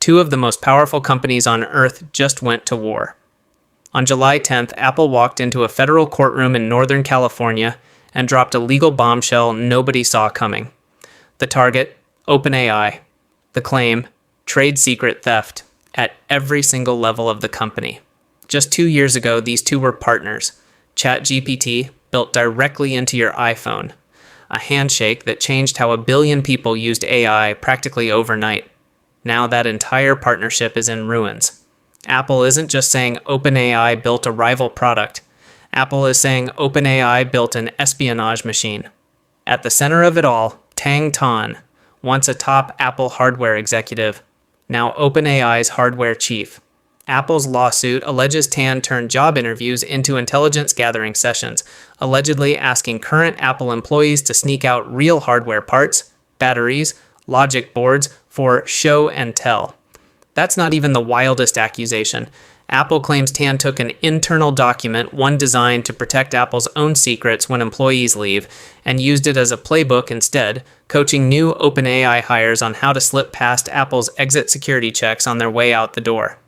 Two of the most powerful companies on Earth just went to war. On July 10th, Apple walked into a federal courtroom in Northern California and dropped a legal bombshell nobody saw coming. The target, OpenAI. The claim, trade secret theft, at every single level of the company. Just 2 years ago, these two were partners. ChatGPT, built directly into your iPhone. A handshake that changed how 1 billion people used AI practically overnight. Now that entire partnership is in ruins. Apple isn't just saying OpenAI built a rival product. Apple is saying OpenAI built an espionage machine. At the center of it all, Tang Tan, once a top Apple hardware executive, now OpenAI's hardware chief. Apple's lawsuit alleges Tan turned job interviews into intelligence gathering sessions, allegedly asking current Apple employees to sneak out real hardware parts, batteries, logic boards for show and tell. That's not even the wildest accusation. Apple claims Tan took an internal document, one designed to protect Apple's own secrets when employees leave, and used it as a playbook instead, coaching new OpenAI hires on how to slip past Apple's exit security checks on their way out the door.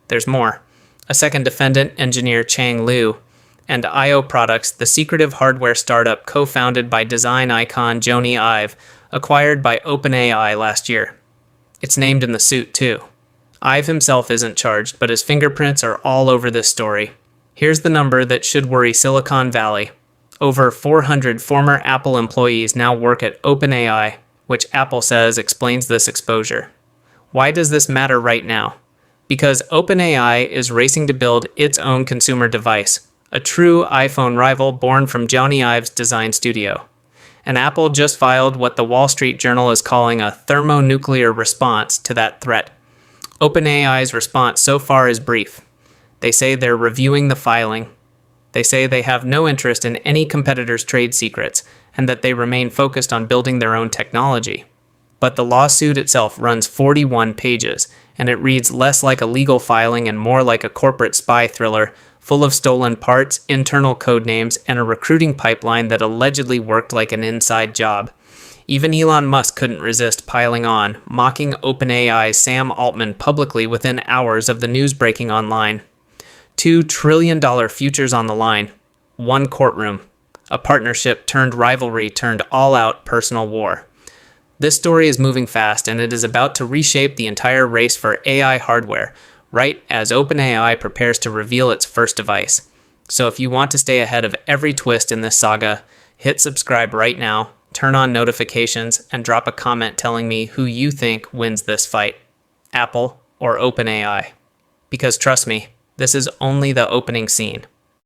There's more. A second defendant, engineer Chang Liu, and IO Products, the secretive hardware startup co-founded by design icon Jony Ive, acquired by OpenAI last year. It's named in the suit, too. Ive himself isn't charged, but his fingerprints are all over this story. Here's the number that should worry Silicon Valley. Over 400 former Apple employees now work at OpenAI, which Apple says explains this exposure. Why does this matter right now? Because OpenAI is racing to build its own consumer device, a true iPhone rival born from Jony Ive's design studio. And Apple just filed what the Wall Street Journal is calling a thermonuclear response to that threat. OpenAI's response so far is brief. They say they're reviewing the filing. They say they have no interest in any competitor's trade secrets, and that they remain focused on building their own technology. But the lawsuit itself runs 41 pages, and it reads less like a legal filing and more like a corporate spy thriller, full of stolen parts, internal code names, and a recruiting pipeline that allegedly worked like an inside job. Even Elon Musk couldn't resist piling on, mocking OpenAI's Sam Altman publicly within hours of the news breaking online. $2 trillion futures on the line. One courtroom. A partnership turned rivalry turned all-out personal war. This story is moving fast, and it is about to reshape the entire race for AI hardware, right as OpenAI prepares to reveal its first device. So if you want to stay ahead of every twist in this saga, hit subscribe right now, turn on notifications, and drop a comment telling me who you think wins this fight, Apple or OpenAI. Because trust me, this is only the opening scene.